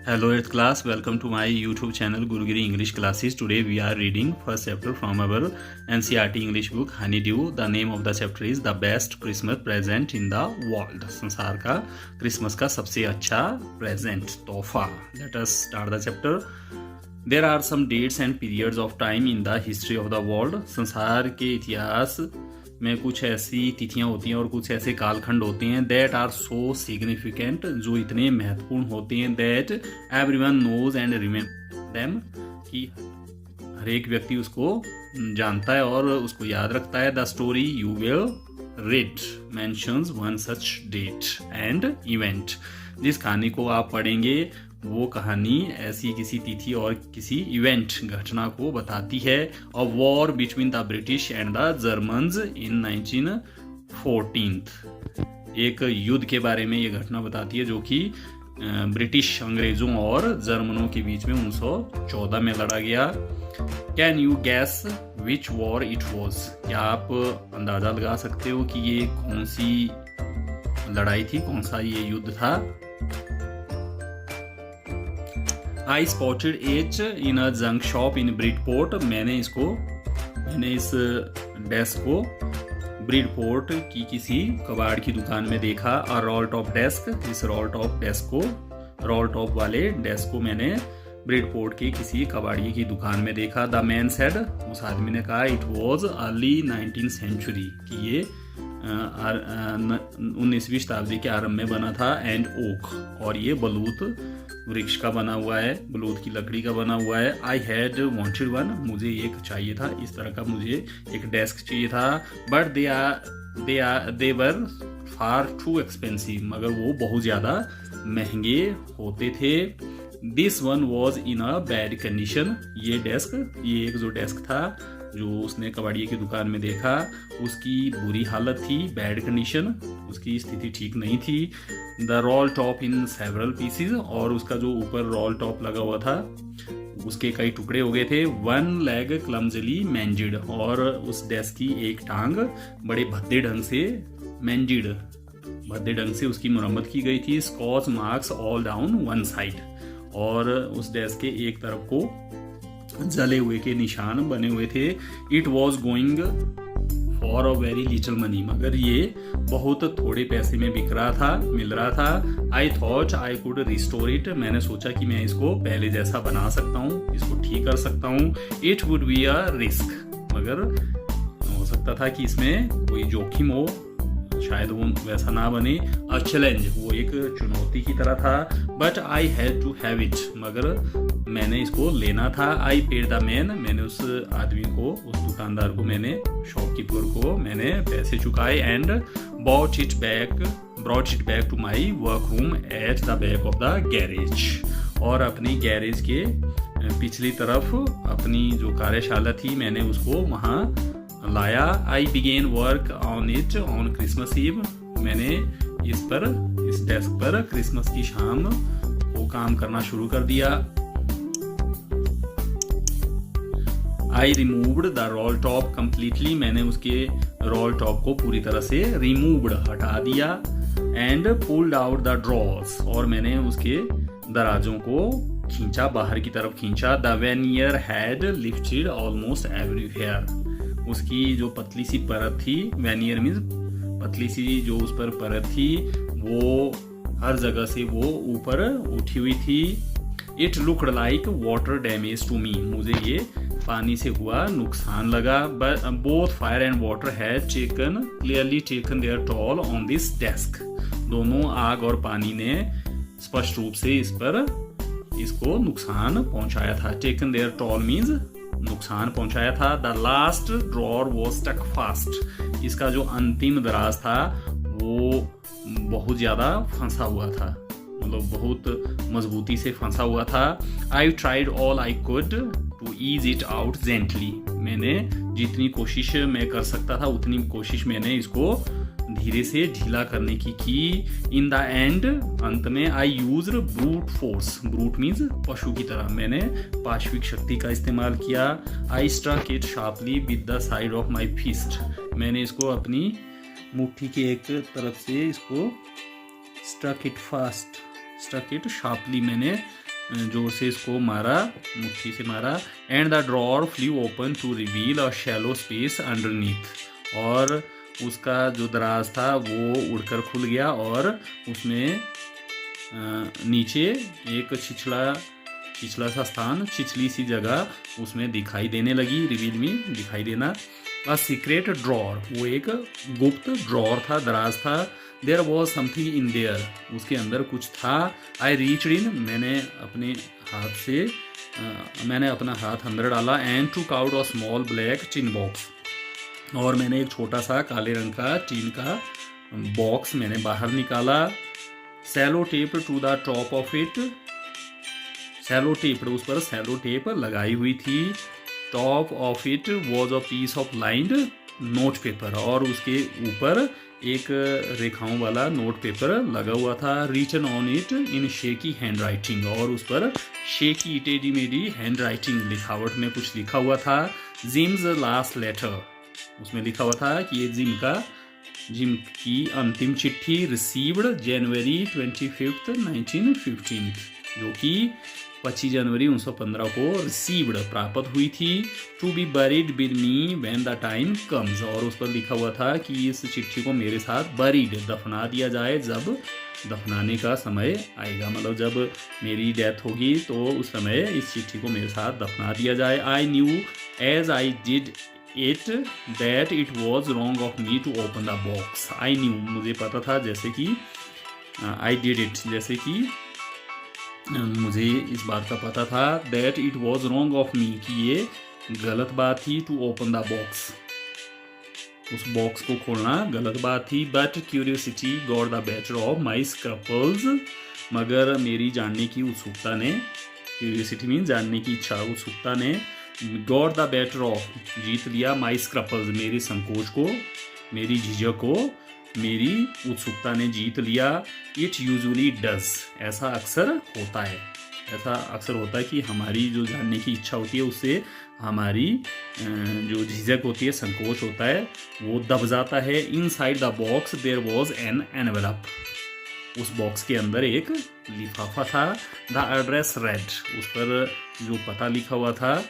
Hello 8th class, welcome to my YouTube channel Gurugiri English Classes. Today we are reading first chapter from our NCERT English book Honeydew. The name of the chapter is The Best Christmas Present in the World. संसार का Christmas का सबसे अच्छा present तोहफा. Let us start the chapter. There are some dates and periods of time in the history of the world. संसार के इतिहास में कुछ ऐसी तिथियां होती हैं और कुछ ऐसे कालखंड होते हैं दैट आर सो सिग्निफिकेंट, जो इतने महत्वपूर्ण होते हैं that everyone knows and remember them, कि हर एक व्यक्ति उसको जानता है और उसको याद रखता है. The story you will read mentions one such date and event. जिस कहानी को आप पढ़ेंगे वो कहानी ऐसी किसी तिथि और किसी इवेंट घटना को बताती है. A war between the British and the Germans in 1914. एक युद्ध के बारे में ये घटना बताती है जो कि ब्रिटिश अंग्रेजों और जर्मनों के बीच में 1914 में लड़ा गया. Can you gas which war it was. क्या आप अंदाजा लगा सकते हो कि ये कौन सी लड़ाई थी, कौन सा ये युद्ध था. I spotted it in a junk shop in Bridport. मैंने इस डेस्क को ब्रिडपोर्ट की किसी कबाड़ की दुकान में देखा. A role top desk. इस रोल टॉप वाले डेस्क को मैंने ब्रिडपोर्ट के किसी कबाड़िए की दुकान में देखा. The man said. उस आदमी ने कहा it was early 19th century, कि ये 19वीं शताब्दी के आरंभ में बना था. And oak. और ये बलूत वृक्ष का बना हुआ है, बलूत की लकड़ी का बना हुआ है. I had wanted one. मुझे एक चाहिए था, इस तरह का मुझे एक डेस्क चाहिए था. But they were far too expensive. मगर वो बहुत ज़्यादा महंगे होते थे. This one was in a bad condition. ये एक जो डेस्क था जो उसने कबाड़िए की दुकान में देखा, उसकी बुरी हालत थी, बैड कंडीशन, उसकी स्थिति ठीक नहीं थी. The roll top in several pieces. और उसका जो ऊपर रोल टॉप लगा हुआ था उसके कई टुकड़े हो गए थे. One leg clumsily mended. और उस डेस्क की एक टांग बड़े भद्दे ढंग से उसकी मरम्मत की गई थी. Scotch marks all down one side. और उस डेस्क के एक तरफ को जले हुए के निशान बने हुए थे. It was going for a very little money. मगर ये बहुत थोड़े पैसे में मिल रहा था. I thought I could restore it. मैंने सोचा कि मैं इसको पहले जैसा बना सकता हूँ, इसको ठीक कर सकता हूँ. It would be a risk. मगर हो सकता था कि इसमें कोई जोखिम हो, शायद वो वैसा ना बने. A challenge. वो एक चुनौती की तरह था. But I had to have it. मगर मैंने इसको लेना था. I paid the man. मैंने उस आदमी को, उस दुकानदार को, शॉपकीपर को मैंने पैसे चुकाए. And brought it back to my work room at the back of the garage. और अपनी गैरेज के पिछली तरफ अपनी जो कार्यशाला थी, मैंने उसको वहाँ लाया. I began work on it on Christmas Eve. मैंने इस डेस्क पर क्रिसमस की शाम को काम करना शुरू कर दिया. I removed the roll top completely. मैंने उसके रोल टॉप को पूरी तरह से हटा दिया. And pulled out the drawers. और मैंने उसके दराजों को खींचा, बाहर की तरफ खींचा. The vernier had lifted almost everywhere. उसकी जो पतली सी परत थी, वेनियर मीन्स पतली सी जो उस पर परत थी, वो हर जगह से वो ऊपर उठी हुई थी. It looked like water damage to me. मुझे ये पानी से हुआ नुकसान लगा. Both fire and water had clearly taken their toll on this desk. दोनों आग और पानी ने स्पष्ट रूप से इसको नुकसान पहुंचाया था. टेकन देयर टॉल मीन्स नुकसान पहुंचाया था. The last drawer was stuck fast. इसका जो अंतिम दराज था वो बहुत ज्यादा फंसा हुआ था, मतलब बहुत मजबूती से फंसा हुआ था. I tried all I could to ease it out gently. मैंने जितनी कोशिश मैं कर सकता था उतनी कोशिश मैंने इसको धीरे से ढीला करने की. इन द एंड, अंत में, I use brute force. Brute means पशु की तरह. मैंने पाशविक शक्ति का इस्तेमाल किया. I struck it sharply with the side of my fist. मैंने इसको अपनी मुट्ठी के एक तरफ से इसको स्ट्रक इट शार्पली. मैंने जोर से इसको मारा, मुट्ठी से मारा। And the drawer flew open to reveal a shallow space underneath, और उसका जो दराज था वो उड़कर खुल गया और उसमें नीचे एक छिछला सा स्थान, छिछली सी जगह उसमें दिखाई देने लगी, रिवील में दिखाई देना। अ सीक्रेट ड्रॉर, वो एक गुप्त ड्रॉर था, दराज था। There was something in there, उसके अंदर कुछ था। आई रीच्ड इन, मैंने अपना हाथ अंदर डाला। एंड टूक out a small black tin box, और मैंने एक छोटा सा काले रंग का टीन का बॉक्स मैंने बाहर निकाला। Cello tape to the top of it, cello tape, उस पर सैलो टेप लगाई हुई थी। Top of it was a piece of lined note paper, और उसके ऊपर एक रेखाओं वाला नोट पेपर लगा हुआ था। Written on it in shaky handwriting, और उस पर शेकी टेढ़ी मेढ़ी हैंड राइटिंग, लिखावट में कुछ लिखा हुआ था। जिम्स लास्ट लेटर, उसमें लिखा हुआ था कि ये जिम की अंतिम चिट्ठी। रिसीव्ड जनवरी 25, 1915, जो कि 25 जनवरी 1915 को रिसीव्ड, प्राप्त हुई थी। To be buried with me when the time comes, और उस पर लिखा हुआ था कि इस चिट्ठी को मेरे साथ बरीड, दफना दिया जाए जब दफनाने का समय आएगा, मतलब जब मेरी डेथ होगी तो उस समय इस चिट्ठी को मेरे साथ दफना दिया जाए। I knew as I did it that it was wrong of me to open the box. I knew, मुझे पता था, जैसे कि आई डिड इट, जैसे कि मुझे इस बात का पता था। That it was wrong of me, कि ये गलत बात थी। टू ओपन द बॉक्स, उस बॉक्स को खोलना गलत बात थी। But curiosity got the better of my scruples, मगर मेरी जानने की उत्सुकता ने, क्यूरियोसिटी मीन जानने की इच्छा, उत्सुकता ने गॉट द बेटर ऑफ, जीत लिया, माई स्क्रपल्स, मेरे संकोच को, मेरी झिझक को मेरी उत्सुकता ने जीत लिया। इट यूजुअली डज, ऐसा अक्सर होता है, ऐसा अक्सर होता है कि हमारी जो जानने की इच्छा होती है उससे हमारी जो झिझक होती है, संकोच होता है, वो दब जाता है। Inside the box there was an envelope, उस बॉक्स के अंदर एक लिफाफा था। द एड्रेस रेड, उस पर जो पता लिखा हुआ था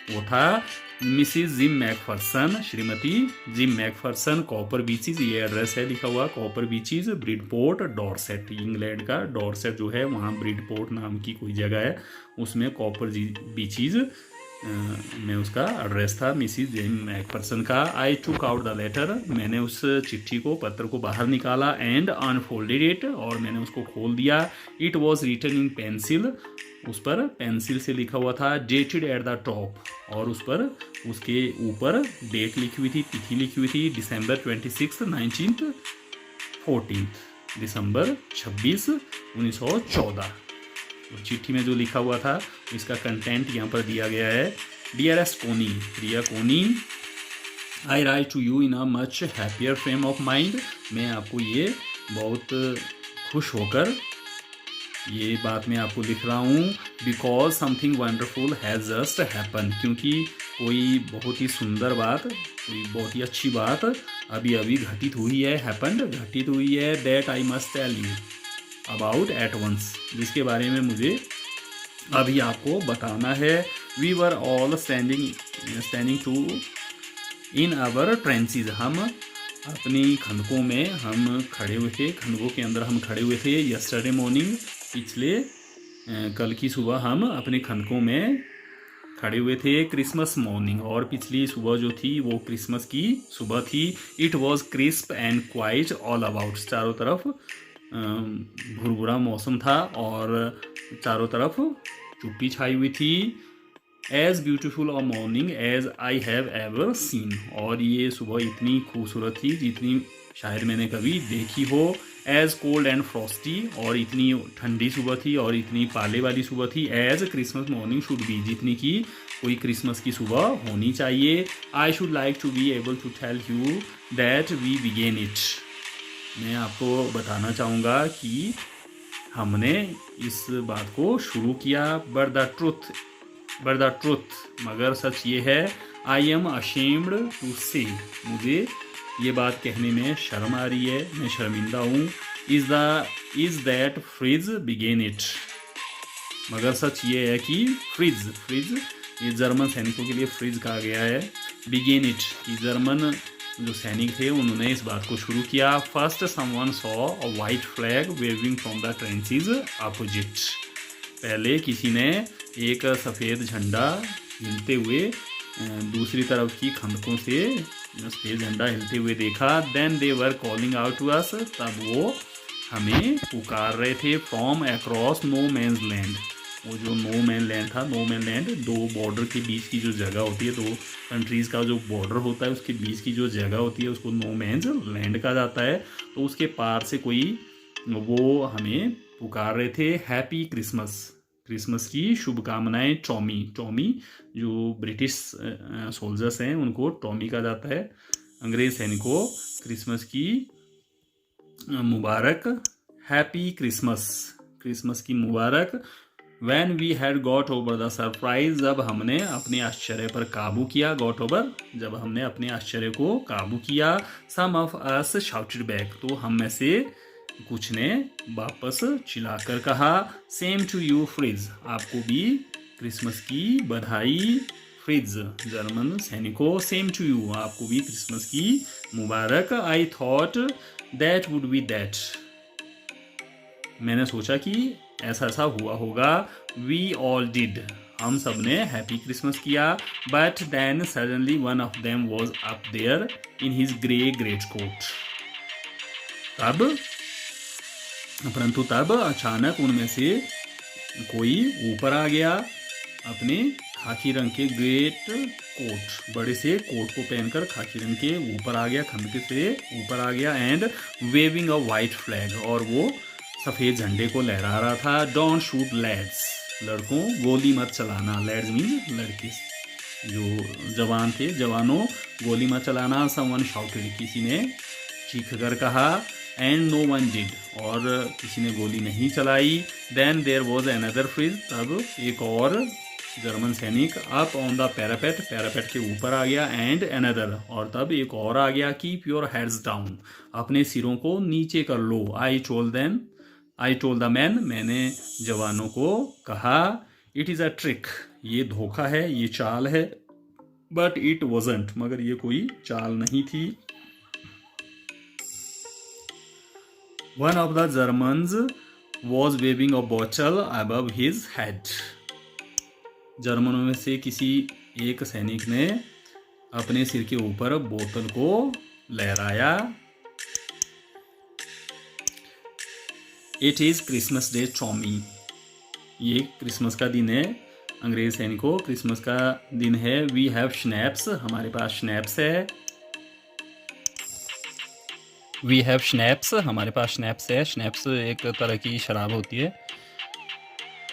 वो था मिसिज जिम मैकफरसन, श्रीमती जिम मैकफरसन, कॉपर बीचीज, ये एड्रेस है लिखा हुआ, Copper Beeches, Bridport, Dorset, England का डॉर्सेट जो है वहाँ ब्रिडपोर्ट नाम की कोई जगह है, उसमें कॉपर बीचीज में उसका एड्रेस था, मिसिज जिम मैकफरसन का। आई टूक आउट द लेटर, मैंने उस चिट्ठी को, पत्र को बाहर निकाला। एंड अनफोल्डेड इट, और मैंने उसको खोल दिया। It was written in pencil, उस पर पेंसिल से लिखा हुआ था। डेटेड एट द टॉप, और उस पर उसके ऊपर डेट लिखी हुई थी, तिथि लिखी हुई थी, December 26, 1914, दिसंबर 26, 1914। चिट्ठी में जो लिखा हुआ था इसका कंटेंट यहाँ पर दिया गया है। डियरेस्ट कोनी, प्रिया Connie, I write to you in a much happier frame of mind, मैं आपको ये बहुत खुश होकर ये बात मैं आपको लिख रहा हूँ। Because something wonderful has just happen, क्योंकि कोई बहुत ही सुंदर बात, कोई बहुत ही अच्छी बात अभी अभी घटित हुई है, हैपन्ड, घटित हुई है। That I must tell you about at once, जिसके बारे में मुझे अभी आपको बताना है। We were all standing to in our trenches, हम अपनी खंदकों में हम खड़े हुए थे, खंदकों के अंदर हम खड़े हुए थे। यस्टरडे मॉर्निंग, पिछले कल की सुबह हम अपने खंदकों में खड़े हुए थे। क्रिसमस मॉर्निंग, और पिछली सुबह जो थी वो क्रिसमस की सुबह थी। It was crisp and quite all about, चारों तरफ भुरभुरा मौसम था और चारों तरफ चुप्पी छाई हुई थी। As beautiful a morning as I have ever seen, और ये सुबह इतनी खूबसूरत थी जितनी शायद मैंने कभी देखी हो। एज कोल्ड एंड फ्रॉस्टी, और इतनी ठंडी सुबह थी और इतनी पाले वाली सुबह थी। As Christmas morning should be, जितनी की कोई क्रिसमस की सुबह होनी चाहिए। I should like to be able to tell you that we began it, मैं आपको बताना चाहूँगा कि हमने इस बात को शुरू किया। बट द ट्रुथ, मगर सच ये है, आई एम अशेम्ड टू से, मुझे ये बात कहने में शर्म आ रही है, मैं शर्मिंदा हूँ। Is that Fritz began it, मगर सच ये है कि फ्रिज ये जर्मन सैनिकों के लिए फ्रिज कहा गया है। बिगेन इट कि जर्मन जो सैनिक थे उन्होंने इस बात को शुरू किया। First someone saw a white flag waving from the trenches opposite. पहले किसी ने एक सफ़ेद झंडा हिलते हुए दूसरी तरफ की खंदकों से सफ़ेद झंडा हिलते हुए देखा। Then they were calling out to us, तब वो हमें पुकार रहे थे। From across no man's land, वो जो नो मैन लैंड था, नो मैन लैंड दो बॉर्डर के बीच की जो जगह होती है, दो कंट्रीज़ का जो बॉर्डर होता है उसके बीच की जो जगह होती है उसको नो मैन्स लैंड कहा जाता है। तो उसके पार से कोई वो हमें पुकार रहे थे। हैप्पी क्रिसमस, क्रिसमस की शुभकामनाएं। टॉमी जो ब्रिटिश सोल्जर्स हैं उनको टॉमी कहा जाता है। अंग्रेज सैनिकों क्रिसमस की मुबारक, हैप्पी क्रिसमस, क्रिसमस की मुबारक। When we had got over the surprise, जब हमने अपने आश्चर्य पर काबू किया। got over, जब हमने अपने आश्चर्य को काबू किया। Some of us shouted back, तो हम में से कुछ ने वापस चिल्लाकर कहा Same to you फ्रिज, आपको भी क्रिसमस की बधाई। फ्रिज जर्मन सैनिकों, सेम टू यू, आपको भी क्रिसमस की मुबारक। I thought that would be that, मैंने सोचा कि ऐसा हुआ होगा। वी ऑल डिड, हम सब ने हैप्पी क्रिसमस किया। But then suddenly one of them was up there in his grey great coat, परंतु तब अचानक उनमें से कोई ऊपर आ गया अपने खाकी रंग के ग्रेट कोट, बड़े से कोट को पहनकर खाकी रंग के ऊपर आ गया, खंड से ऊपर आ गया। And waving a white flag, और वो सफ़ेद झंडे को लहरा रहा था। डोंट शूट लैड्स, लड़कों गोली मत चलाना। लैड्स मीन लड़के, जो जवान थे, जवानों गोली मत चलाना। समवन शाउटेड, किसी ने चीख कर कहा। एंड नो वन डिड, और किसी ने गोली नहीं चलाई। Then there was another Fritz, तब एक और जर्मन सैनिक up on the parapet, parapet के ऊपर आ गया। एंड अनदर, और तब एक और आ गया। कीप योर हेड्स डाउन, अपने सिरों को नीचे कर लो। आई टोल्ड द मैन, मैंने जवानों को कहा। इट इज़ अ ट्रिक, ये धोखा है, ये चाल है। बट इट वॉजंट, मगर ये कोई चाल नहीं थी। One of the Germans was waving a bottle above his head, जर्मनों में से किसी एक सैनिक ने अपने सिर के ऊपर बोतल को लहराया। It is Christmas day Tommy, ये क्रिसमस का दिन है अंग्रेज सैनिकों, क्रिसमस का दिन है। वी हैव स्नैप्स, हमारे पास स्नैप्स है। वी हैव स्नैप्स, हमारे पास स्नैप्स है। स्नैप्स एक तरह की शराब होती है।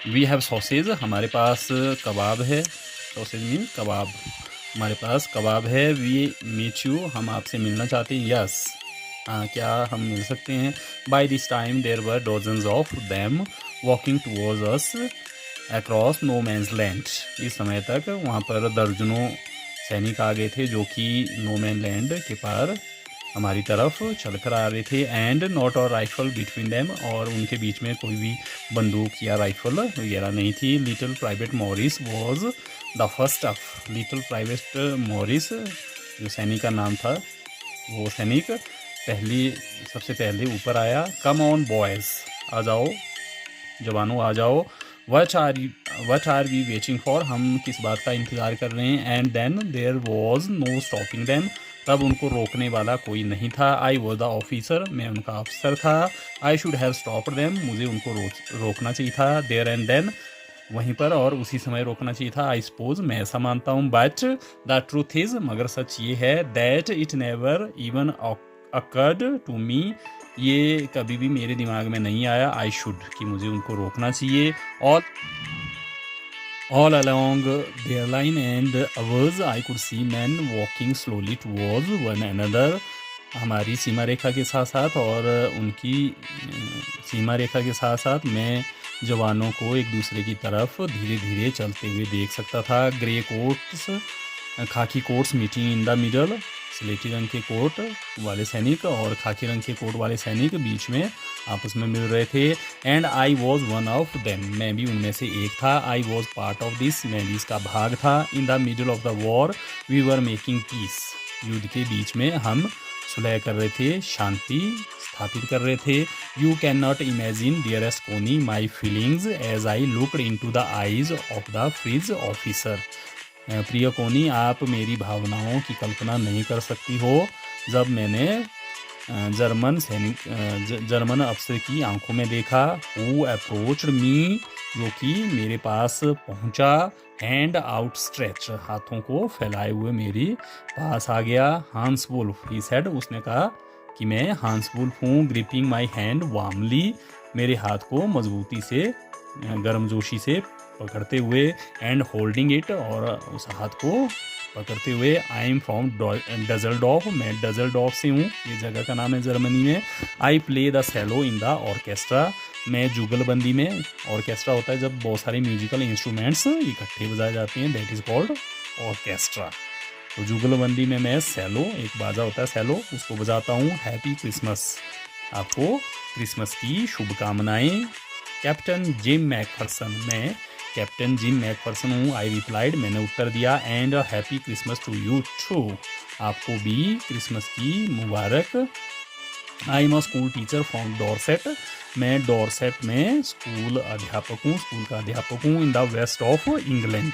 वी हैव सॉसेज, हमारे पास कबाब है। सॉसेज मीन कबाब, हमारे पास कबाब है। वी मीट यू, हम आपसे मिलना चाहते हैं। यस, हाँ, क्या हम मिल सकते हैं। By this time there were dozens of them walking towards us across no man's land, इस समय तक वहाँ पर दर्जनों सैनिक आ गए थे जो कि नो मैन लैंड के पार हमारी तरफ चलकर आ रहे थे। एंड नॉट और राइफल बिटवीन देम, और उनके बीच में कोई भी बंदूक या राइफल वगैरह नहीं थी। Little private Morris was the first up, little private Morris जो सैनिक का नाम था, वो सैनिक सबसे पहले ऊपर आया। कम ऑन बॉयज़, आ जाओ जवानों, आ जाओ। What are we waiting for, हम किस बात का इंतज़ार कर रहे हैं। And then there was no stopping them, तब उनको रोकने वाला कोई नहीं था। आई वॉज द ऑफिसर, मैं उनका अफसर था। I should have stopped them, मुझे उनको रोकना चाहिए था। देयर एंड देन, वहीं पर और उसी समय रोकना चाहिए था। आई सपोज, मैं ऐसा मानता हूँ। बट द ट्रूथ इज़, मगर सच ये है। That it never even occurred to me, ये कभी भी मेरे दिमाग में नहीं आया। आई शुड, कि मुझे उनको रोकना चाहिए। All along their line and ours, I could see men walking slowly towards one another, हमारी सीमा रेखा के साथ साथ और उनकी सीमा रेखा के साथ साथ मैं जवानों को एक दूसरे की तरफ धीरे धीरे चलते हुए देख सकता था। ग्रे कोट्स, खाकी quotes meeting in the middle, स्लेटी रंग के कोट वाले सैनिक और खाकी रंग के कोट वाले सैनिक बीच में आपस में मिल रहे थे। And I was one of them, मैं भी उनमें से एक था। I was part of this, मैं भी इसका भाग था। In the middle of the war we were making peace, युद्ध के बीच में हम सुलह कर रहे थे, शांति स्थापित कर रहे थे। You can not imagine dearest Connie my feelings as I looked in to the eyes of the Fritz officer. प्रिय कोनी, आप मेरी भावनाओं की कल्पना नहीं कर सकती हो जब मैंने जर्मन अफसर की आंखों में देखा। हु अप्रोच्ड मी, जो कि मेरे पास पहुंचा। हैंड आउट स्ट्रेच, हाथों को फैलाए हुए मेरे पास आ गया। हांस वुल्फ, ही सेड, उसने कहा कि मैं हांस वुल्फ हूँ। ग्रिपिंग माई हैंड वार्मली, मेरे हाथ को मजबूती से गर्मजोशी से पकड़ते हुए। एंड होल्डिंग इट, और उस हाथ को पकड़ते हुए। आई एम फ्रॉम डजलडॉफ, मैं डजलडॉफ से हूँ, ये जगह का नाम है जर्मनी में। I play the cello in the orchestra, मैं जुगलबंदी में, ऑर्केस्ट्रा होता है जब बहुत सारे म्यूजिकल इंस्ट्रूमेंट्स इकट्ठे बजाए जाते हैं, दैट इज़ कॉल्ड ऑर्केस्ट्रा। तो जुगलबंदी में मैं सेलो, एक बाजा होता है सेलो, उसको बजाता हूँ। हैप्पी क्रिसमस, आपको क्रिसमस की शुभकामनाएं। कैप्टन जिम मैकफर्सन, मैं कैप्टन जिम मैकफर्सन हूँ। आई रिप्लाइड, मैंने उत्तर दिया। And happy Christmas to you too, आपको भी क्रिसमस की मुबारक। I am a school teacher from Dorset, मैं डॉर्सेट में स्कूल अध्यापक हूँ, स्कूल का अध्यापक हूँ। In the west of England,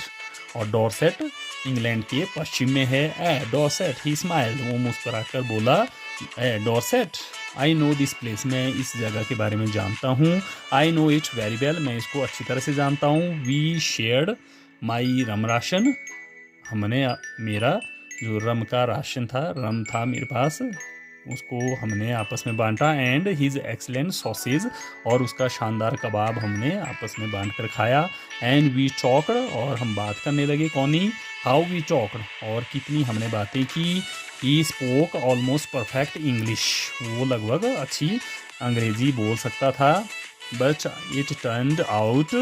और डॉर्सेट इंग्लैंड के पश्चिम में है। ए डॉर्सेट, ही स्माइल्ड, वो मुस्कुराकर बोला। Ah Dorset, I know this place, मैं इस जगह के बारे में जानता हूँ। I know it very well, मैं इसको अच्छी तरह से जानता हूँ। We shared my rum ration, हमने मेरा जो रम का राशन था, रम था मेरे पास, उसको हमने आपस में बांटा। एंड हिज एक्सलेंट सॉसेज, और उसका शानदार कबाब हमने आपस में बांट कर खाया। एंड वी टॉक्ड, और हम बात करने लगे। कौनी, हाउ वी टॉक्ड, और कितनी हमने बातें की। He spoke almost perfect English, वो लगभग अच्छी अंग्रेजी बोल सकता था। But it turned out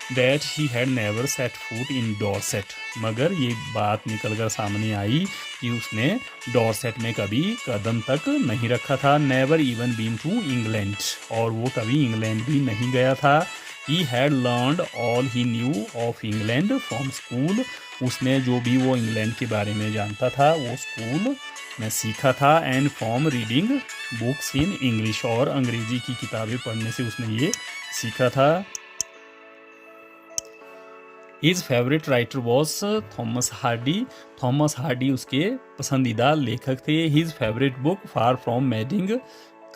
that he had never set foot in Dorset, मगर ये बात निकल कर सामने आई कि उसने डॉर्सेट में कभी कदम तक नहीं रखा था। Never even been to England, और वो कभी इंग्लैंड भी नहीं गया था। He had learned all he knew of England from school, उसने जो भी वो इंग्लैंड के बारे में जानता था वो स्कूल में सीखा था। And from reading books in English, और अंग्रेजी की किताबें पढ़ने से उसने ये सीखा था। His favourite writer was Thomas Hardy, Thomas Hardy उसके पसंदीदा लेखक थे। His favourite book Far From Madding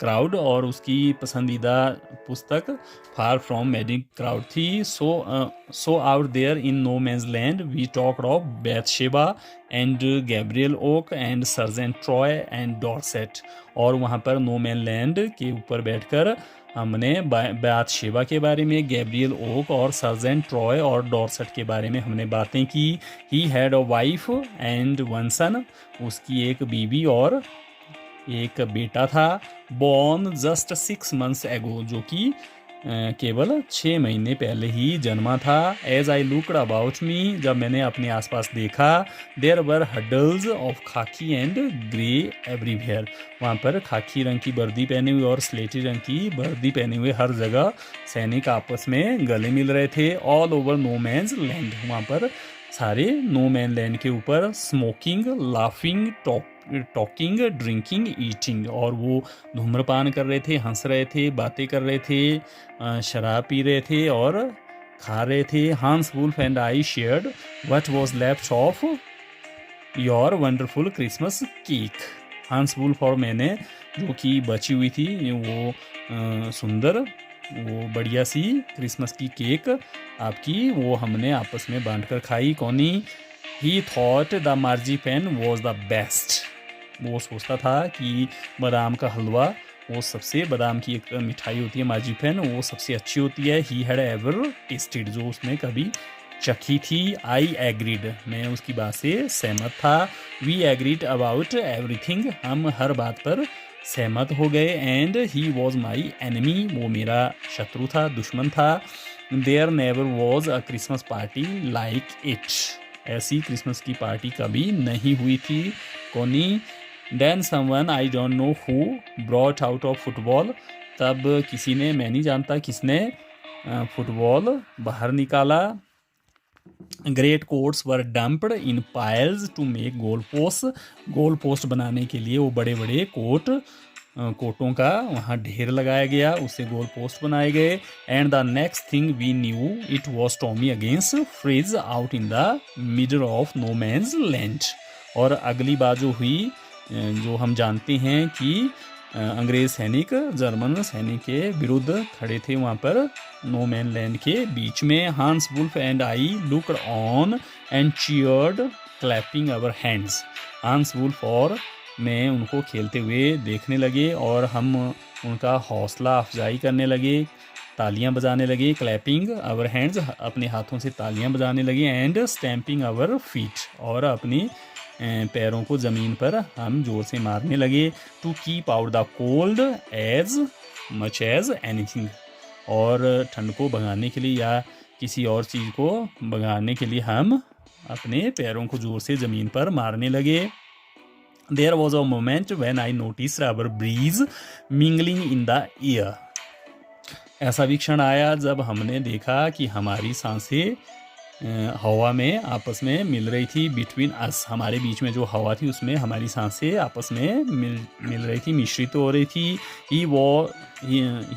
Crowd, और उसकी पसंदीदा पुस्तक फार फ्रॉम मैडिंग क्राउड थी। So out there in no man's land we talked of Bathsheba and Gabriel Oak and sergeant Troy and Dorset, और वहाँ पर नो मैन लैंड के ऊपर बैठकर हमने बैथशेबा के बारे में, गैब्रियल ओक और सर्जेंट ट्रॉय और डॉर्सेट के बारे में हमने बातें की। He had a wife and one son, उसकी एक बीवी और एक बेटा था। बॉर्न जस्ट 6 months एगो, जो कि केवल 6 महीने पहले ही जन्मा था। As I looked about me, जब मैंने अपने आसपास देखा। There were huddles of khaki and grey everywhere, वहाँ पर खाकी रंग की वर्दी पहने हुए और स्लेटी रंग की वर्दी पहने हुए हर जगह सैनिक आपस में गले मिल रहे थे। All over no man's land, वहाँ पर सारे नो मैन लैंड के ऊपर smoking, laughing, talking, drinking, eating, और वो धूम्रपान कर रहे थे, हंस रहे थे, बातें कर रहे थे, शराब पी रहे थे और खा रहे थे। Hans Wolf and I shared what was left of your wonderful Christmas cake, Hans Wolf और मैंने जो कि बची हुई थी वो सुंदर, वो बढ़िया सी क्रिसमस की केक आपकी, वो हमने आपस में बांट कर खाई। Connie, he thought the marzipan was the best, वो सोचता था कि बादाम का हलवा, वो सबसे, बादाम की एक मिठाई होती है मार्जीपैन, वो सबसे अच्छी होती है। ही हैड एवर टेस्टेड, जो उसने कभी चखी थी। आई एग्रीड, मैं उसकी बात से सहमत था। वी एग्रीड अबाउट एवरीथिंग, हम हर बात पर सहमत हो गए। And he was my enemy, वो मेरा शत्रु था, दुश्मन था। There never was a Christmas party like it, ऐसी क्रिसमस की पार्टी कभी नहीं हुई थी। Connie, then someone I don't know who brought out of football, तब किसी ने, मैं नहीं जानता किसने फुटबॉल बाहर निकाला। Great coats were dumped in piles to make goal post, goal post बनाने के लिए वो बड़े बड़े कोटों का वहाँ ढेर लगाया गया, उससे गोल पोस्ट बनाए गए। And the next thing we knew it was Tommy against Fritz out in the middle of no man's land. और अगली बात जो हुई, जो हम जानते हैं कि अंग्रेज सैनिक जर्मन सैनिक के विरुद्ध खड़े थे वहाँ पर नो मैन लैंड के बीच में। Hans Wolf and I looked on and cheered clapping our hands. Hans Wolf और मैं उनको खेलते हुए देखने लगे और हम उनका हौसला अफजाई करने लगे, तालियां बजाने लगे। क्लैपिंग आवर हैंड्स, अपने हाथों से तालियां बजाने लगे। एंड स्टैम्पिंग आवर फीट, और अपनी पैरों को ज़मीन पर हम जोर से मारने लगे। To keep out the cold as much as anything, और ठंड को भगाने के लिए या किसी और चीज़ को भगाने के लिए हम अपने पैरों को जोर से ज़मीन पर मारने लगे। There was a moment when I noticed our breeze mingling in the air. ऐसा भी क्षण आया जब हमने देखा कि हमारी सांसें हवा में आपस में मिल रही थी। बिटवीन अस, हमारे बीच में जो हवा थी उसमें हमारी सांसें आपस में मिल रही थी, मिश्रित हो रही थी।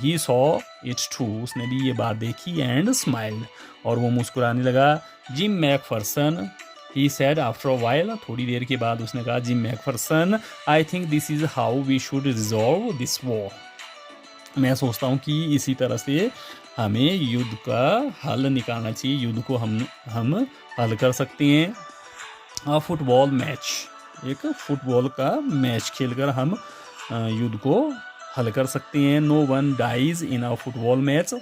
He saw it too, उसने भी ये बात देखी। एंड स्माइल्ड, और वो मुस्कुराने लगा। Gym Macpherson, he said after a while, थोड़ी देर के बाद उसने कहा, gym Macpherson, I think this is how we should resolve this war. मैं सोचता हूँ कि इसी तरह से हमें युद्ध का हल निकालना चाहिए, युद्ध को हम हल कर सकते हैं। फुटबॉल मैच, एक फुटबॉल का मैच खेलकर हम युद्ध को हल कर सकते हैं। No one dies in a football match,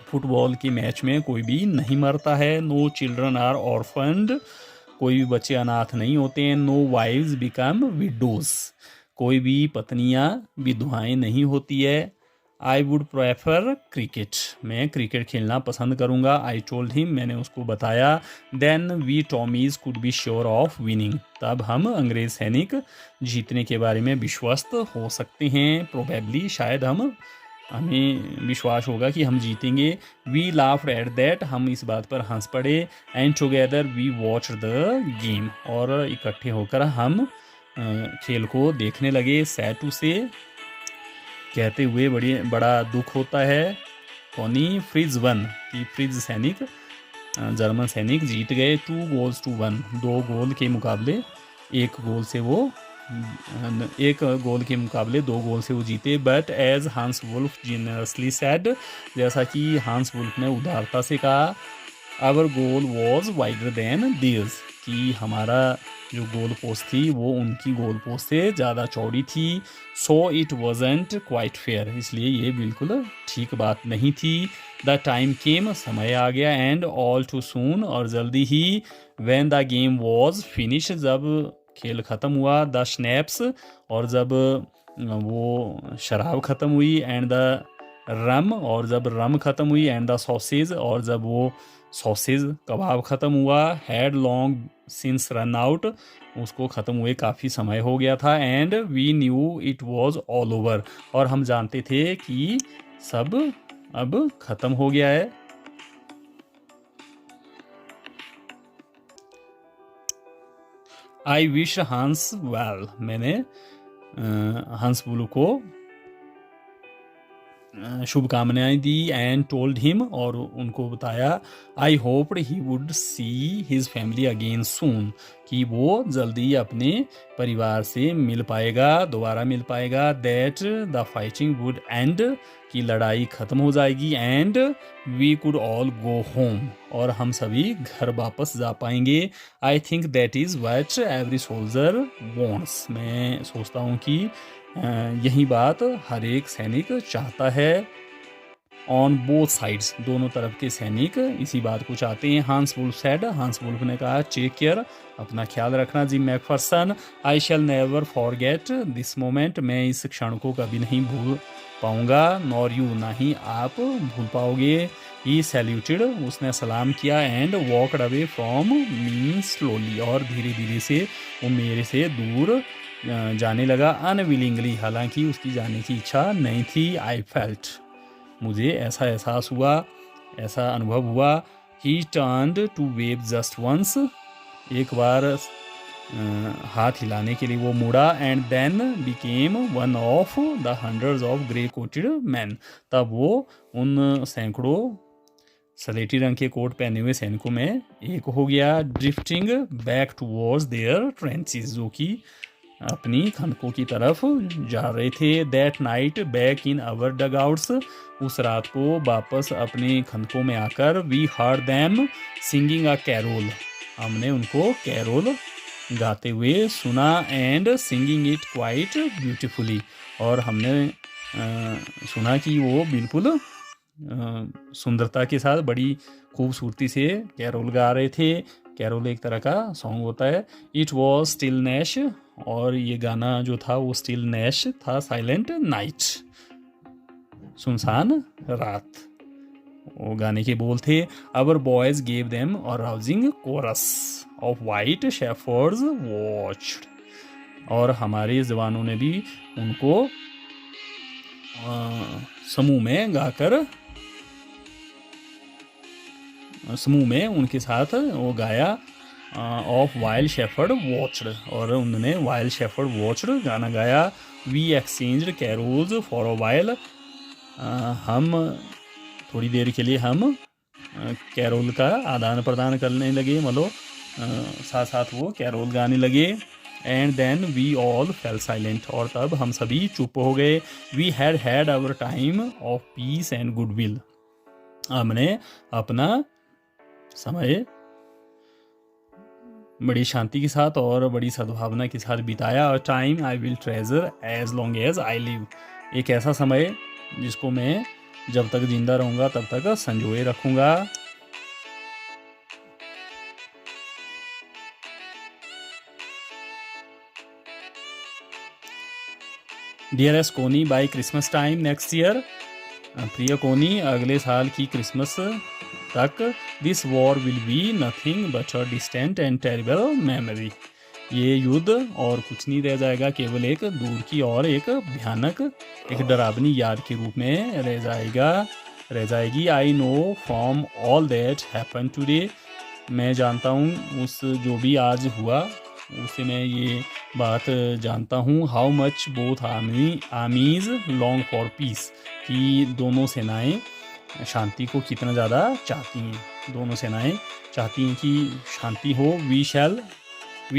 football के मैच में कोई भी नहीं मरता है। नो चिल्ड्रन आर ऑर्फन्ड, कोई भी बच्चे अनाथ नहीं होते हैं। नो वाइव्स बिकम विडोज, कोई भी पत्नियां विधवाएं नहीं होती है। आई वुड प्रेफर क्रिकेट, मैं क्रिकेट खेलना पसंद करूँगा। आई टोल्ड हिम, मैंने उसको बताया। Then we Tommies could be sure of winning, तब हम अंग्रेज सैनिक जीतने के बारे में विश्वस्त हो सकते हैं। प्रोबेबली, शायद हमें विश्वास होगा कि हम जीतेंगे। वी लाफ्ड एट दैट, हम इस बात पर हंस पड़े। And together we watch the game, और इकट्ठे होकर हम खेल को देखने लगे। सैड टू से, कहते हुए बड़ा दुख होता है। कौनी? फ्रिज वन, कि फ्रिज सैनिक, जर्मन सैनिक जीत गए। 2 goals to 1, 2 गोल के मुकाबले 1 गोल से वो 1 गोल के मुकाबले 2 गोल से वो जीते। But as Hans Wolf geniusly said, जैसा कि हांस वुल्फ ने उदारता से कहा, our goal was wider than theirs, कि हमारा जो गोल पोस्ट थी वो उनकी गोल पोस्ट से ज़्यादा चौड़ी थी। So it wasn't quite fair, इसलिए ये बिल्कुल ठीक बात नहीं थी। द टाइम केम, समय आ गया। एंड ऑल टू सून, और जल्दी ही। When the game was finish, जब खेल ख़त्म हुआ। द स्नैप्स, और जब वो शराब ख़त्म हुई। एंड द रम, और जब रम ख़त्म हुई। एंड द सॉसेज, और जब वो सॉसेज कबाब ख़त्म हुआ। Had long since run out, उसको ख़त्म हुए काफ़ी समय हो गया था। And we knew it was all over, और हम जानते थे कि सब अब ख़त्म हो गया है। आई विश हंस वेल, मैंने हंस बुलू को शुभकामनाएं दी। एंड टोल्ड हिम, और उनको बताया, I hoped he would see his family again soon, कि वो जल्दी अपने परिवार से मिल पाएगा, दोबारा मिल पाएगा। That the fighting would end, कि लड़ाई ख़त्म हो जाएगी। And we could all go home, और हम सभी घर वापस जा पाएंगे। I think that is what every soldier wants, मैं सोचता हूँ कि यही बात हर एक सैनिक चाहता है। ऑन बोथ साइड्स, दोनों तरफ के सैनिक इसी बात को चाहते हैं। हांस वुल्फ सेड, हांस वुल्फ ने कहा, टेक केयर, अपना ख्याल रखना। Gym Macpherson, I shell never forget this moment, मैं इस क्षण को कभी नहीं भूल पाऊंगा। नॉर यू, ना ही आप भूल पाओगे। ही सैल्यूटेड, उसने सलाम किया। And walked away from me slowly, और धीरे धीरे से वो मेरे से दूर जाने लगा अनविलिंगली, हालांकि उसकी जाने की इच्छा नहीं थी। आई फेल्ट, मुझे ऐसा एहसास हुआ, ऐसा अनुभव हुआ। He turned to wave just once, एक बार हाथ हिलाने के लिए वो मुड़ा। And then became one of the hundreds of grey coated man, तब वो उन सैकड़ों सलेटी रंग के कोट पहने हुए सैनिकों में एक हो गया। Drifting back towards their trenches, जो कि अपनी खंदकों की तरफ जा रहे थे। That night back in our dugouts, उस रात को वापस अपने खंदकों में आकर we heard them singing a carol, हमने उनको कैरोल गाते हुए सुना। And singing it quite beautifully, और हमने सुना कि वो बिल्कुल सुंदरता के साथ बड़ी खूबसूरती से कैरोल गा रहे थे। कैरोल एक तरह का सॉन्ग होता है। इट वॉज स्टिल नैश, और ये गाना जो था वो स्टिल नैश था। साइलेंट नाइट, सुनसान रात, वो गाने के बोल थे। अवर बॉयज गेव देम और rousing chorus of while shepherds watched, और हमारे जवानों ने भी उनको समूह में गाकर, समूह में उनके साथ वो गाया। ऑफ वाइल्ड शेफर्ड वॉच्ड, और उन्होंने वाइल्ड शेफर्ड वॉच्ड गाना गाया। We exchanged carols for a while, हम थोड़ी देर के लिए हम कैरोल का आदान प्रदान करने लगे, मतलब साथ साथ वो कैरोल गाने लगे। And then we all fell silent, और तब हम सभी चुप हो गए। We had had our time of peace and goodwill, हमने अपना समय बड़ी शांति के साथ और बड़ी सद्भावना के साथ बिताया। और time I will treasure as long as I live, एक ऐसा समय जिसको मैं जब तक जिंदा रहूँगा तब तक संजोए रखूँगा। Dearest Connie, by Christmas time next year, प्रिय कोनी, अगले साल की क्रिसमस तक this war will be nothing but a distant and terrible memory, ये युद्ध और कुछ नहीं रह जाएगा, केवल एक दूर की और एक भयानक, एक डरावनी याद के रूप में रह जाएगी। I know from all that happen today, मैं जानता हूँ उस जो भी आज हुआ उससे मैं ये बात जानता हूँ। How much both आर्मीज long for piece, कि दोनों सेनाएं शांति को कितना ज़्यादा चाहती हैं, दोनों सेनाएं चाहती हैं कि शांति हो। We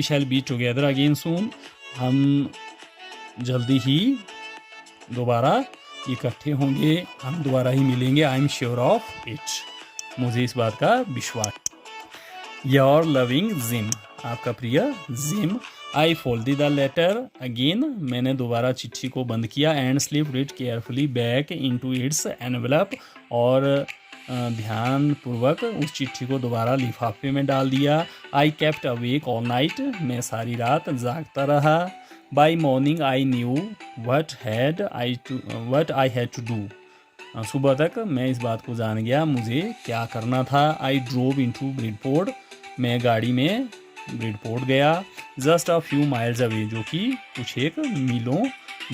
shall be together again soon, हम जल्दी ही दोबारा इकट्ठे होंगे, हम दोबारा ही मिलेंगे। I am sure of it, मुझे इस बात का विश्वास। योर लविंग जिम, आपका प्रिय Jim. I folded the letter again, मैंने दोबारा चिट्ठी को बंद किया। And slipped it carefully back into its envelope, और ध्यानपूर्वक उस चिट्ठी को दोबारा लिफाफे में डाल दिया। I kept awake all night, मैं सारी रात जागता रहा। By morning I knew what I had to do, सुबह तक मैं इस बात को जान गया मुझे क्या करना था। आई ड्रोव इनटू ब्रिडपोर्ट, मैं गाड़ी में ब्रिडपोर्ट गया। Just a few miles away, जो कि कुछ एक मीलों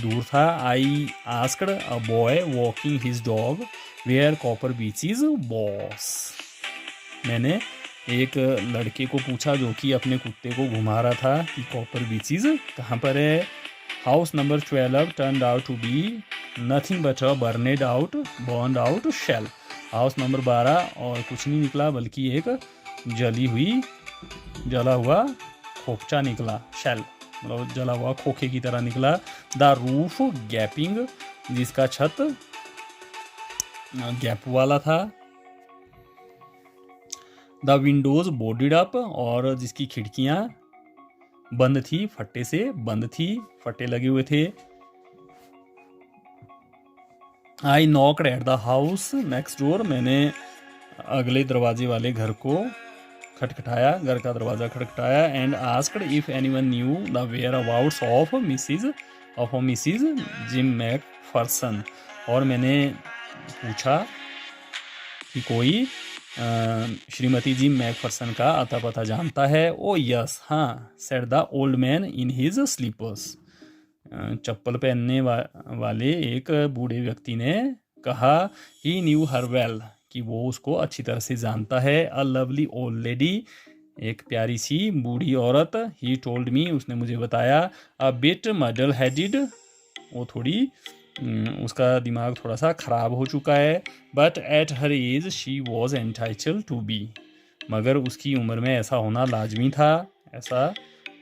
दूर था। I asked a boy walking his dog where Copper Beeches was, मैंने एक लड़के को पूछा जो कि अपने कुत्ते को घुमा रहा था कि कॉपर बीचेस कहाँ पर है। House number 12 turned out to be nothing but a burned out shell, house number 12 और कुछ नहीं निकला बल्कि एक जला हुआ खोपचा निकला, शेल मतलब जला हुआ खोखे की तरह निकला। द रूफ गैपिंग, जिसका छत गैप वाला था। द विंडोज बोर्डेड अप, और जिसकी खिड़कियां बंद थी, फट्टे से बंद थी, फट्टे लगे हुए थे। I knocked at the house next door, मैंने अगले दरवाजे वाले घर को खटखटाया, घर का दरवाज़ा खटखटाया। And asked if anyone knew the whereabouts of Mrs Jim McPherson, और मैंने पूछा कि कोई श्रीमती जिम मैकफरसन का अता पता जानता है। ओ यस, हाँ, said the old man in his slippers. चप्पल पहनने वाले एक बूढ़े व्यक्ति ने कहा, ही न्यू हर वेल, कि वो उसको अच्छी तरह से जानता है। अ लवली ओल्ड लेडी, एक प्यारी सी बूढ़ी औरत। ही टोल्ड मी, उसने मुझे बताया। अ बिट मडल हेडेड, वो थोड़ी उसका दिमाग थोड़ा सा ख़राब हो चुका है। But at her age she was entitled to be, मगर उसकी उम्र में ऐसा होना लाजमी था। ऐसा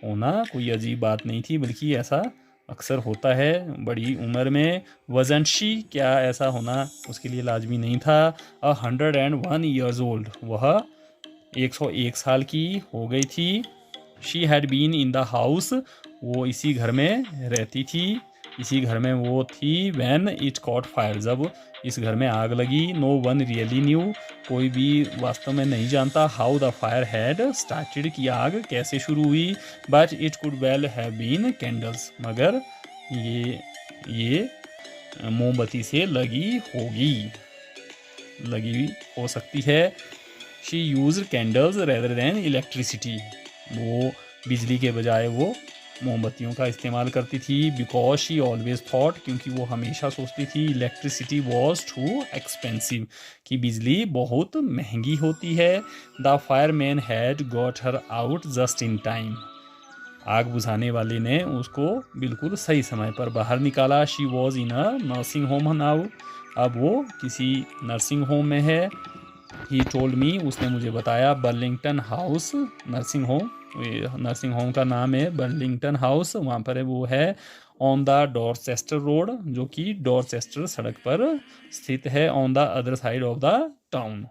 होना कोई अजीब बात नहीं थी, बल्कि ऐसा अक्सर होता है बड़ी उम्र में। वजंट शी, क्या ऐसा होना उसके लिए लाजमी नहीं था। 101 years old, वह 101 साल की हो गई थी। She had been in the house, वो इसी घर में रहती थी, इसी घर में वो थी। व्हेन इट कॉट फायर, जब इस घर में आग लगी। नो वन रियली न्यू, कोई भी वास्तव में नहीं जानता। How the fire had started, की आग कैसे शुरू हुई। But it could well have been candles, मगर ये मोमबत्ती से लगी हो सकती है। She used candles rather than electricity, वो बिजली के बजाय वो मोमबत्तियों का इस्तेमाल करती थी। बिकॉज शी ऑलवेज थॉट, क्योंकि वो हमेशा सोचती थी, इलेक्ट्रिसिटी वॉज टू एक्सपेंसिव, कि बिजली बहुत महंगी होती है। The fireman had got her out just in time, आग बुझाने वाले ने उसको बिल्कुल सही समय पर बाहर निकाला। She was in a nursing home now, अब वो किसी नर्सिंग होम में है। ही टोल्ड मी, उसने मुझे बताया। बर्लिंगटन हाउस नर्सिंग होम का नाम है बर्लिंगटन हाउस, वहाँ पर वो है ऑन द डॉर्चेस्टर रोड, जो कि डॉर्चेस्टर सड़क पर स्थित है। On the other side of the town,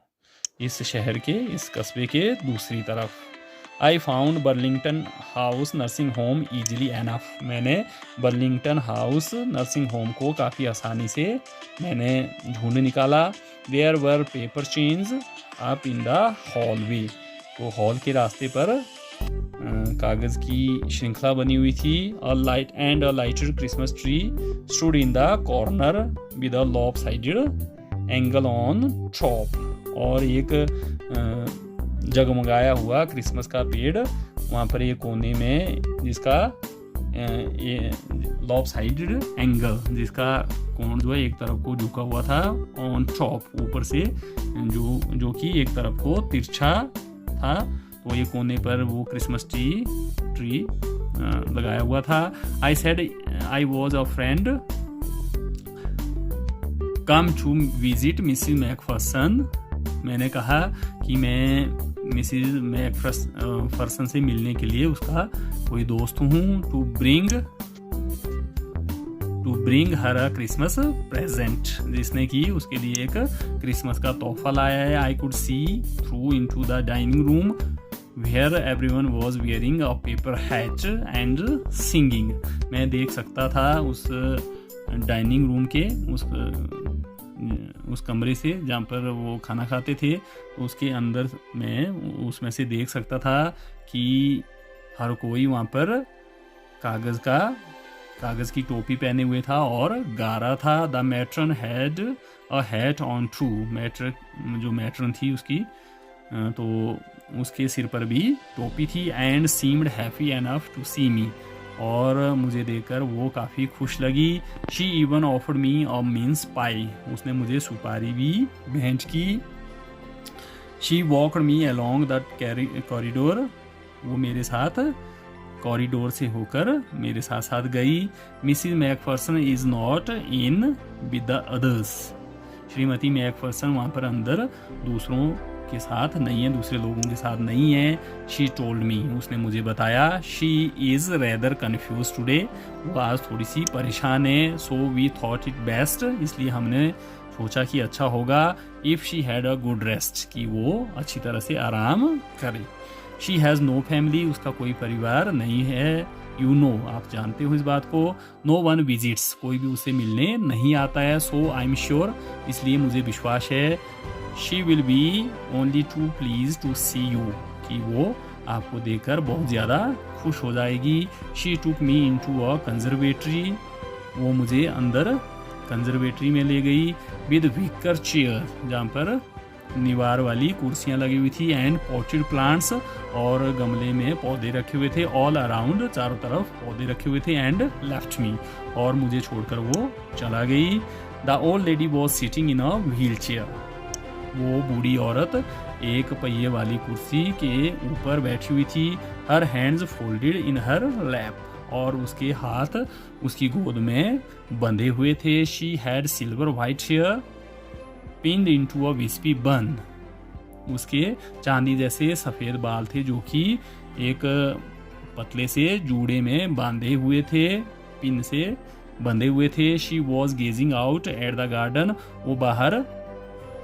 इस शहर के, इस कस्बे के दूसरी तरफ। I found Burlington House nursing home easily enough, मैंने बर्लिंगटन हाउस नर्सिंग होम को काफ़ी आसानी से मैंने ढूंढ निकाला। There were paper chains up in the hallway, तो हॉल के रास्ते पर कागज़ की श्रृंखला बनी हुई थी। A lighter Christmas tree stood in the corner with a lopsided angle on top, और एक जगमगाया हुआ क्रिसमस का पेड़ वहाँ पर एक कोने में, जिसका लॉपसाइडेड एंगल, जिसका कोण जो है एक तरफ को झुका हुआ था। ऑन टॉप, ऊपर से जो कि एक तरफ को तिरछा था, तो ये कोने पर वो क्रिसमस ट्री लगाया हुआ था। I said I was a friend come to visit Mrs McPherson, मैंने कहा कि मैं मिसिस मैकफरसन से मिलने के लिए उसका कोई दोस्त हूँ। To bring her a Christmas present, जिसने कि उसके लिए एक क्रिसमस का तोहफा लाया है। I could see through into the dining room where everyone was wearing a paper hat and singing, मैं देख सकता था उस डाइनिंग रूम के उस कमरे से जहाँ पर वो खाना खाते थे, उसके अंदर मैं उसमें से देख सकता था कि हर कोई वहाँ पर कागज़ की टोपी पहने हुए था और गा रहा था। The matron had a hat on too, जो मैट्रन थी उसकी तो उसके सिर पर भी टोपी थी। And seemed happy enough to see me, और मुझे देखकर वो काफ़ी खुश लगी। She even offered me a mince pie, उसने मुझे सुपारी भी भेंट की। She walked me along the corridor, वो मेरे साथ कॉरिडोर से होकर मेरे साथ साथ गई। Mrs McPherson is not in with the others, Shrimati McPherson वहाँ पर अंदर दूसरों के साथ नहीं है, दूसरे लोगों के साथ नहीं है। शी टोल्ड मी, उसने मुझे बताया। She is rather confused today, वो आज थोड़ी सी परेशान है। So we thought it best, इसलिए हमने सोचा कि अच्छा होगा if she had a good rest, कि वो अच्छी तरह से आराम करे। शी हैज़ नो फैमिली, उसका कोई परिवार नहीं है। यू नो, आप जानते हो इस बात को। नो वन विजिट्स, कोई भी उसे मिलने नहीं आता है। सो आई एम श्योर, इसलिए मुझे विश्वास है। She will be only too pleased to see you, कि वो आपको देखकर बहुत ज़्यादा खुश हो जाएगी। She took me into a conservatory, वो मुझे अंदर कंजर्वेटरी में ले गई। विद विकर चेयर, जहाँ पर निवार वाली कुर्सियाँ लगी हुई थी एंड पॉटेड प्लांट्स, और गमले में पौधे रखे हुए थे ऑल अराउंड, चारों तरफ पौधे रखे हुए थे एंड लेफ्ट मी, और मुझे छोड़कर वो चला गई। The old lady was sitting in a wheel chair, वो बूढ़ी औरत एक पहिए वाली कुर्सी के ऊपर बैठी हुई थी। Her hands folded in her lap, और उसके हाथ उसकी गोद में बंधे हुए थे। She had silver white hair pinned into a wispy bun, उसके चांदी जैसे सफ़ेद बाल थे जो कि एक पतले से जूड़े में बांधे हुए थे, पिन से बंधे हुए थे। She was gazing out at the garden, वो बाहर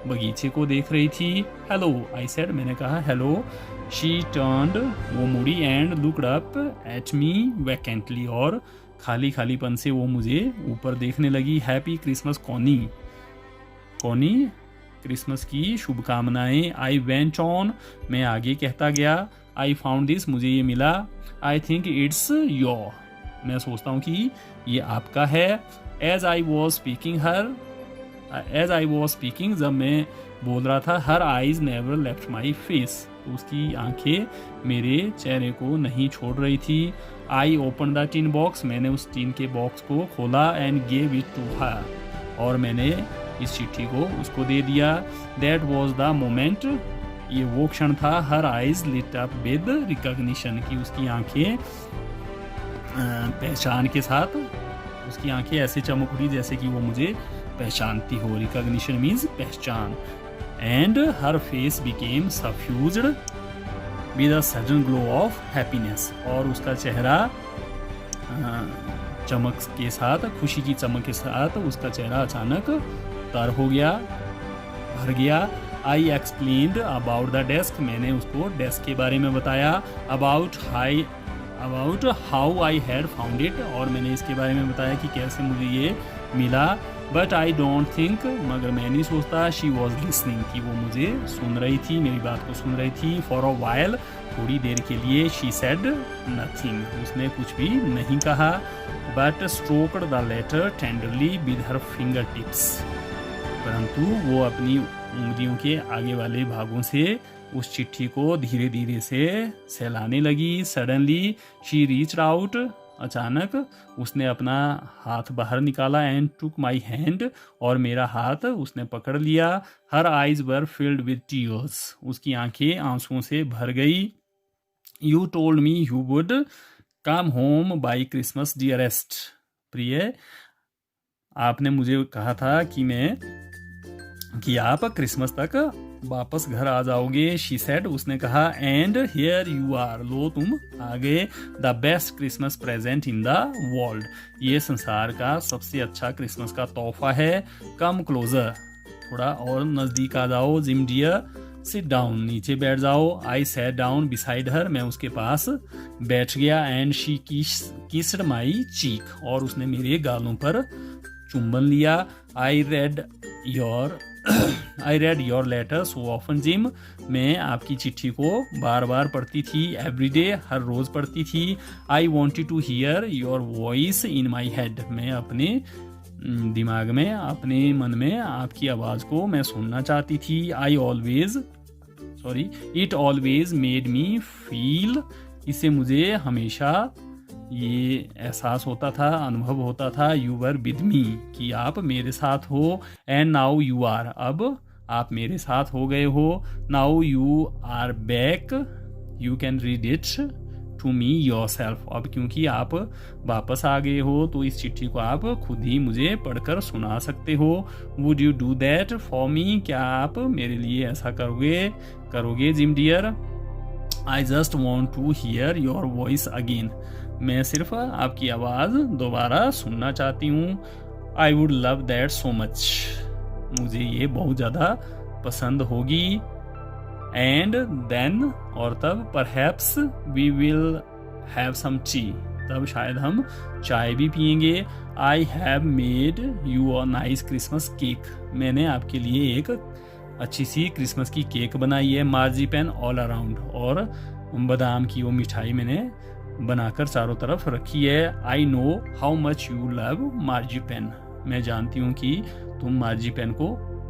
बगीचे को देख रही थी। हेलो आई सेड, मैंने कहा हेलो। शी टर्न्ड, वो मुड़ी and looked up at me vacantly, और खाली खालीपन से वो मुझे ऊपर देखने लगी। Happy Christmas Connie, Connie Christmas की शुभकामनाएं। आई वेंट ऑन, मैं आगे कहता गया। आई फाउंड दिस, मुझे ये मिला। आई थिंक इट्स योर, मैं सोचता हूँ कि ये आपका है। एज आई वॉज स्पीकिंग, जब मैं बोल रहा था, her eyes never left my face, तो उसकी आंखें मेरे चेहरे को नहीं छोड़ रही थी। I open the tin box, मैंने उस टिन के बॉक्स को खोला and gave it to her, और मैंने इस चिट्ठी को उसको दे दिया। दैट वॉज द मोमेंट, ये वो क्षण था। Her eyes lit up with recognition, की उसकी आंखें पहचान के साथ, उसकी आंखें ऐसे चमक उठी जैसे कि वो मुझे पहचानती हो। रिकॉग्निशन मीन्स पहचान। And her face became suffused with a sudden glow of happiness, और उसका चेहरा चमक के साथ, खुशी की चमक के साथ उसका चेहरा अचानक तर हो गया, भर गया। आई एक्सप्लेन्ड अबाउट द डेस्क, मैंने उसको डेस्क के बारे में बताया। About how I had found it, और मैंने इसके बारे में बताया कि कैसे मुझे ये मिला। बट आई डोंट थिंक, मगर मैं नहीं सोचता, शी वॉज लिसनिंग, कि वो मुझे सुन रही थी, मेरी बात को सुन रही थी। फॉर अ वाइल, थोड़ी देर के लिए। शी सेड नथिंग, उसने कुछ भी नहीं कहा। But stroked the letter tenderly with her finger tips, परंतु वो अपनी उंगलियों के आगे वाले भागों से उस चिट्ठी को धीरे धीरे से सहलाने लगी। सडनली शी रीच्ड आउट, अचानक उसने अपना हाथ बाहर निकाला एंड टुक माई हैंड, और मेरा हाथ उसने पकड़ लिया। Her eyes were filled with tears, उसकी आंखें आंसुओं से भर गई। You told me you would come home by Christmas dearest, प्रिय, आपने मुझे कहा था कि आप क्रिसमस तक वापस घर आ जाओगे। शी सेड, उसने कहा। एंड हियर यू आर, लो तुम आ गए। The best Christmas present in the world, ये संसार का सबसे अच्छा क्रिसमस का तोहफा है। कम क्लोजर, थोड़ा और नज़दीक आ जाओ। जिम डियर सिट डाउन, नीचे बैठ जाओ। I sat down beside her, मैं उसके पास बैठ गया। And she kissed my cheek, और उसने मेरे गालों पर चुंबन लिया। I read your letter so often Jim, मैं आपकी चिट्ठी को बार बार पढ़ती थी। एवरीडे, हर रोज़ पढ़ती थी। I wanted to hear your voice in my head, मैं अपने दिमाग में, अपने मन में आपकी आवाज़ को मैं सुनना चाहती थी। It always made me feel, इससे मुझे हमेशा ये एहसास होता था, अनुभव होता था। यू वर विद मी, कि आप मेरे साथ हो। एंड नाउ यू आर, अब आप मेरे साथ हो गए हो। Now you are back, you can read it to me yourself, अब क्योंकि आप वापस आ गए हो तो इस चिट्ठी को आप खुद ही मुझे पढ़कर सुना सकते हो। Would you do that for me, क्या आप मेरे लिए ऐसा करोगे Jim dear. I just want to hear your voice again, मैं सिर्फ आपकी आवाज़ दोबारा सुनना चाहती हूँ। I would love that so much, मुझे ये बहुत ज़्यादा पसंद होगी। एंड देन, और तब, perhaps we will have some tea, तब शायद हम चाय भी पियेंगे। I have made you a nice Christmas cake, मैंने आपके लिए एक अच्छी सी क्रिसमस की केक बनाई है। मार्जिपेन ऑल अराउंड, और बादाम की वो मिठाई मैंने बनाकर चारों तरफ रखी है। I know how much you love marzipan, मैं जानती हूँ कि तुम मार्जिपेन को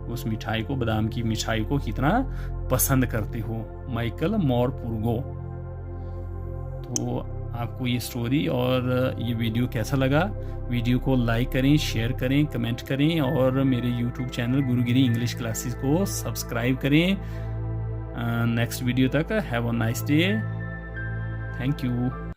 उस मिठाई को, बादाम की मिठाई को कितना पसंद करते हो। माइकल मोरपुर्गो। तो आपको ये स्टोरी और ये वीडियो कैसा लगा? वीडियो को लाइक करें, शेयर करें, कमेंट करें और मेरे यूट्यूब चैनल गुरुगिरी इंग्लिश क्लासेस को सब्सक्राइब करें। नेक्स्ट वीडियो तक have a nice day. Thank you.